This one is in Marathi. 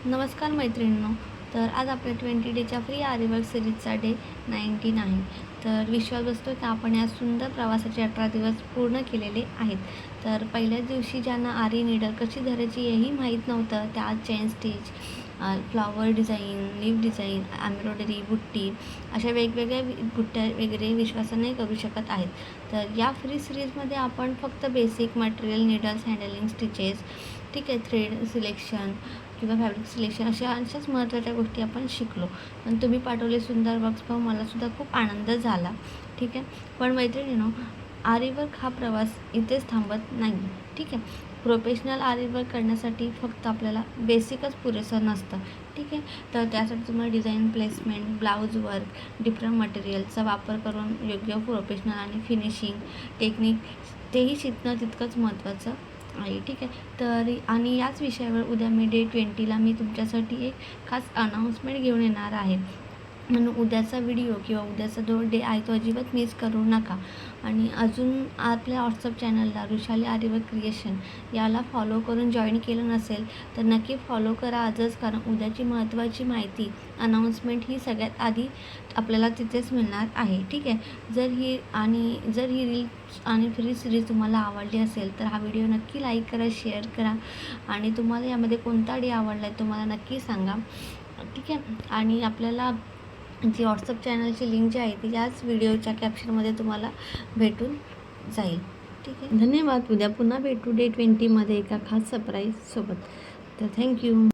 नमस्कार मैत्रिणींनो. तर आज आपल्या 20 डेच्या फ्री आरी वर्क सिरीजचा डे 19 आहे. तर विश्वास बसतो की आपण या सुंदर प्रवासाचे 18 दिवस पूर्ण केलेले आहेत. तर पहिल्याच दिवशी ज्यांना आरी नीडल कशी धरायची हेही माहीत नव्हतं, त्या आज chain stitch, flower design, leaf design, embroidery, बुट्टी अशा वेगवेगळ्या बुट्ट्या वगैरे विश्वासाने करू शकत आहेत. तर या फ्री सिरीजमध्ये आपण फक्त basic material, needles, handling, stitches, ठीक आहे, थ्रेड सिलेक्शन किंवा फॅब्रिक सिलेक्शन अशाच महत्त्वाच्या गोष्टी आपण शिकलो. पण तुम्ही पाठवले सुंदर वर्क्स पाहून मलासुद्धा खूप आनंद झाला. ठीक आहे. पण मैत्रिणींनो, आरी वर्क हा प्रवास इथेच थांबत नाही. ठीक आहे. प्रोफेशनल आरी वर्क करण्यासाठी फक्त आपल्याला बेसिकच पुरेसं नसतं. ठीक आहे. तर त्यासाठी तुम्हाला design, placement, blouse work, different मटेरियलचा वापर करून योग्य प्रोफेशनल आणि फिनिशिंग टेक्निक तेही शिकणं तितकंच महत्त्वाचं आहे. ठीक आहे. तर आणि याच विषयावर उद्या मी डे 20ला मी तुमच्यासाठी एक खास अनाऊन्समेंट घेऊन येणार आहे. म्हणून उद्याचा व्हिडिओ किंवा उद्याचा जो डे आहे तो अजिबात मिस करू नका. आणि अजून आपल्या व्हॉट्सअप चॅनलला वृषाली आरी वर्क क्रिएशन याला फॉलो करून जॉईन केलं नसेल तर नक्की फॉलो करा आजच, कारण उद्याची महत्त्वाची माहिती अनाऊन्समेंट ही सगळ्यात आधी आपल्याला तिथेच मिळणार आहे. ठीक आहे. जर ही रील आणि फ्री सिरीज तुम्हाला आवडली असेल तर हा व्हिडिओ नक्की लाईक करा, शेअर करा आणि तुम्हाला यामध्ये कोणता डे आवडला आहे तुम्हाला नक्की सांगा. ठीक आहे. आणि आपल्याला जी व्हॉट्सअप चॅनलची लिंक जी आहे ती याच व्हिडिओच्या कॅप्शनमध्ये तुम्हाला भेटून जाईल. ठीक आहे. धन्यवाद. उद्या पुन्हा भेटू डे 20मध्ये एका खास सरप्राईजसोबत. तर थँक्यू.